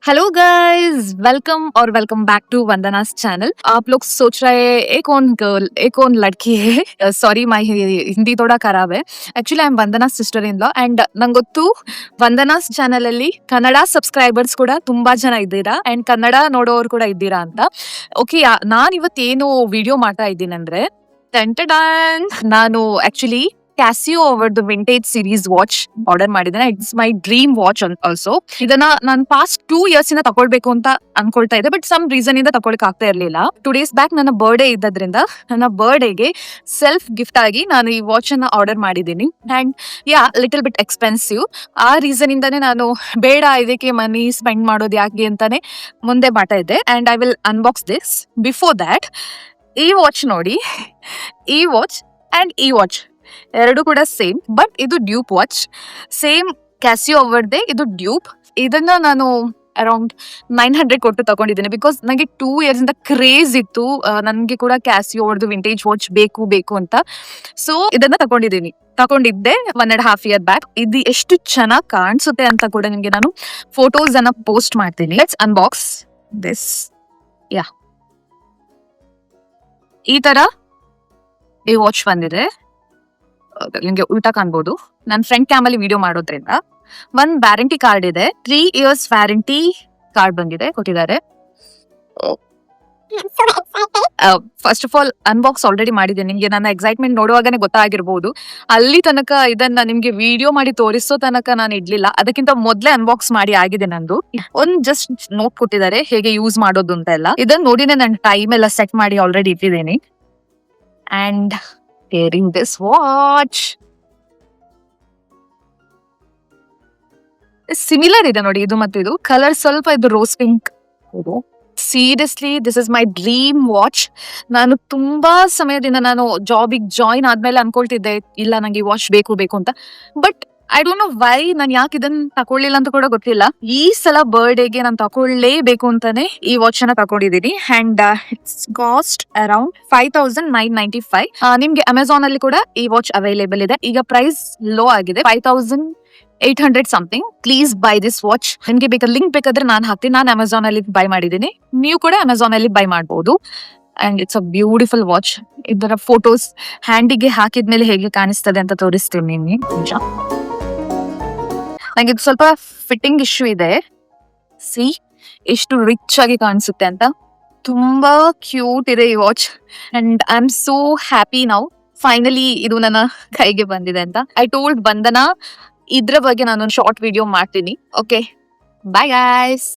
Hello guys, welcome back to Vandana's channel. आप लोग सोच रहे हैं ये कौन गर्ल, ये कौन लड़की है। सॉरी, माय हिंदी थोड़ा खराब है। Actually I am Vandana's sister in law and ನಂಗೆ ಗೊತ್ತು ವಂದನಾಸ್ ಚಾನಲ್ ಅಲ್ಲಿ ಕನ್ನಡ ಸಬ್ಸ್ಕ್ರೈಬರ್ಸ್ ಕೂಡ ತುಂಬಾ ಜನ ಇದ್ದೀರಾ ಅಂಡ್ ಕನ್ನಡ ನೋಡೋರು ಕೂಡ ಇದ್ದೀರಾ ಅಂತ. ಓಕೆ, ನಾನು ಇವತ್ತೇನು ವಿಡಿಯೋ ಮಾಡ್ತಾ ಇದ್ದೀನಿ ಅಂದ್ರೆ ನಾನು ಆಕ್ಚುಲಿ ಕ್ಯಾಸಿಯೋ ಅವರ್ the vintage series watch order ಮಾಡಿದ್ದೇನೆ. It's my dream watch also. ಇದನ್ನ ನಾನು ಪಾಸ್ಟ್ 2 years ಇಂದ ತಗೊಳ್ಬೇಕು ಅಂತ ಅನ್ಕೊಳ್ತಾ ಇದ್ದೆ, ಬಟ್ ಸಮ್ ರೀಸನ್ ಇಂದ ತಗೊಳಕ್ ಆಗ್ತಾ ಇರ್ಲಿಲ್ಲ. 2 days ಬ್ಯಾಕ್ ನನ್ನ ಬರ್ಡೇ ಇದ್ದದ್ರಿಂದ ನನ್ನ ಬರ್ಡೇಗೆ ಸೆಲ್ಫ್ ಗಿಫ್ಟ್ ಆಗಿ ನಾನು ಈ ವಾಚ್ ಅನ್ನ ಆರ್ಡರ್ ಮಾಡಿದ್ದೀನಿ. And little bit expensive. ಆ ರೀಸನ್ ಇಂದಾನೆ ನಾನು ಬೇಡ, ಇದಕ್ಕೆ ಮನಿ ಸ್ಪೆಂಡ್ ಮಾಡೋದು ಯಾಕೆ ಅಂತಾನೆ ಮುಂದೆ ಮಾಡ್ತಾ ಇದ್ದೆ. And I will unbox this. Before that, ಈ ವಾಚ್ ನೋಡಿ, ಈ ವಾಚ್ ಅಂಡ್ ಈ ವಾಚ್ ಎರಡು ಕೂಡ ಸೇಮ್, ಬಟ್ ಇದು ಡ್ಯೂಪ್ ವಾಚ್. ಸೇಮ್ ಕ್ಯಾಸಿಯೋ ಅವರ್ದೇ ಇದು ಡ್ಯೂಪ್. ಇದನ್ನ ನಾನು ಅರೌಂಡ್ 900 ಕೊಟ್ಟು ತಗೊಂಡಿದ್ದೀನಿ. ಬಿಕಾಸ್ ನನಗೆ 2 years ಇಂದ ಕ್ರೇಜ್ ಇತ್ತು, ನನಗೆ ಕೂಡ ಕ್ಯಾಸಿಯೋ ಅವರ್ದು ವಿಂಟೇಜ್ ವಾಚ್ ಬೇಕು ಅಂತ. ಸೊ ಇದನ್ನ ತಗೊಂಡಿದ್ದೆ 1.5 year ಬ್ಯಾಕ್. ಇದು ಎಷ್ಟು ಚೆನ್ನಾಗಿ ಕಾಣಿಸುತ್ತೆ ಅಂತ ಕೂಡ ನಿಮಗೆ ನಾನು ಫೋಟೋಸ್ ಅನ್ನ ಪೋಸ್ಟ್ ಮಾಡ್ತೀನಿ. Let's unbox this. ಈ ತರ ಈ ವಾಚ್ ಬಂದಿದೆ. ನಿಮ್ಗೆ ಉಲ್ಟಾ ಕಾಣ್ಬೋದು. ನನ್ನ ಫ್ರಂಟ್ ಕ್ಯಾಮ್ ಅಲ್ಲಿ ವಿಡಿಯೋ ಮಾಡೋದ್ರಿಂದ ಒಂದ್ ವ್ಯಾರಂಟಿ ಕಾರ್ಡ್ ಇದೆ. 3 years ವ್ಯಾರಂಟಿ ಕಾರ್ಡ್ ಕೊಟ್ಟಿದ್ದಾರೆ. First of all unbox already ಮಾಡಿದೆ. ನಿಮ್ಗೆ ನನ್ನ ಎಕ್ಸೈಟ್ಮೆಂಟ್ ನೋಡುವಾಗನೇ ಗೊತ್ತಾಗಿರ್ಬೋದು. ಅಲ್ಲಿ ತನಕ ಇದನ್ನ ನಿಮ್ಗೆ ವಿಡಿಯೋ ಮಾಡಿ ತೋರಿಸೋ ತನಕ ನಾನು ಇಡ್ಲಿಲ್ಲ. ಅದಕ್ಕಿಂತ ಮೊದ್ಲೇ ಅನ್ಬಾಕ್ಸ್ ಮಾಡಿ ಆಗಿದೆ ನಂದು. ಒಂದ್ ಜಸ್ಟ್ ನೋಟ್ ಕೊಟ್ಟಿದ್ದಾರೆ ಹೇಗೆ ಯೂಸ್ ಮಾಡೋದು ಅಂತ ಎಲ್ಲ. ಇದನ್ನ ನೋಡಿನೇ ನಾನು ಟೈಮ್ ಎಲ್ಲ ಸೆಟ್ ಮಾಡಿ ಆಲ್ರೆಡಿ ಇಟ್ಟಿದ್ದೀನಿ. And wearing this watch. Similar ಇದೆ ನೋಡಿ, ಇದು ಮತ್ತೆ ಇದು ಕಲರ್ ಸ್ವಲ್ಪ ಇದು rose pink. Seriously this is my dream watch. ನಾನು ತುಂಬಾ ಸಮಯದಿಂದ ನಾನು ಜಾಬಿಗೆ ಜಾಯಿನ್ ಆದ್ಮೇಲೆ ಅನ್ಕೊಳ್ತಿದ್ದೆ, ಇಲ್ಲ ನಂಗೆ ಈ ವಾಚ್ ಬೇಕು ಅಂತ. But I don't know why ನಾನು ಯಾಕೆ ಇದನ್ನ ತಕೊಳ್ಳಿಲ್ಲ ಅಂತ ಕೂಡ ಗೊತ್ತಿಲ್ಲ. ಈ ಸಲ ಬರ್ಡೇಗೆ ನಾನು ತಕೊಳ್ಳೇಬೇಕು ಅಂತಾನೆ ಈ ವಾಚ್ ಅನ್ನ ತಗೊಂಡಿದ್ದೀನಿ. And it's cost around 5,995. ನಿಮ್ಗೆ ಅಮೆಝಾನ್ ಅಲ್ಲಿ ಕೂಡ ಈ ವಾಚ್ ಅವೈಲೇಬಲ್ ಇದೆ. ಈಗ ಪ್ರೈಸ್ ಲೋ ಆಗಿದೆ, 5,800 something. Please by this watch. ನಿಮ್ಗೆ ಬೇಕಾದ್ರೆ ಲಿಂಕ್ ಬೇಕಾದ್ರೆ ನಾನು ಹಾಕ್ತೀನಿ. ನಾನು ಅಮೆಝಾನ್ ಅಲ್ಲಿ ಬೈ ಮಾಡಿದ್ದೀನಿ, ನೀವು ಕೂಡ ಅಮೆಝಾನ್ ಅಲ್ಲಿ ಬೈ ಮಾಡಬಹುದು. And it's a beautiful watch. ಇದರ ಫೋಟೋಸ್ ಹ್ಯಾಂಡಿಗೆ ಹಾಕಿದ್ಮೇಲೆ ಹೇಗೆ ಕಾಣಿಸ್ತದೆ ಅಂತ ತೋರಿಸ್ತೀನಿ ನಿಮ್ಗೆ. ನಂಗೆ ಇದು ಸ್ವಲ್ಪ ಫಿಟ್ಟಿಂಗ್ ಇಶ್ಯೂ ಇದೆ. ಸಿ ಎಷ್ಟು ರಿಚ್ ಆಗಿ ಕಾಣಿಸುತ್ತೆ ಅಂತ. ತುಂಬಾ ಕ್ಯೂಟ್ ಇದೆ ಈ watch. And I am so happy now. Finally ಇದು ನನ್ನ ಕೈಗೆ ಬಂದಿದೆ ಅಂತ. ಐ ಟೋಲ್ಡ್ ವಂದನಾ ಇದ್ರ ಬಗ್ಗೆ ನಾನು ಶಾರ್ಟ್ ವಿಡಿಯೋ ಮಾಡ್ತೀನಿ. Okay, bye guys.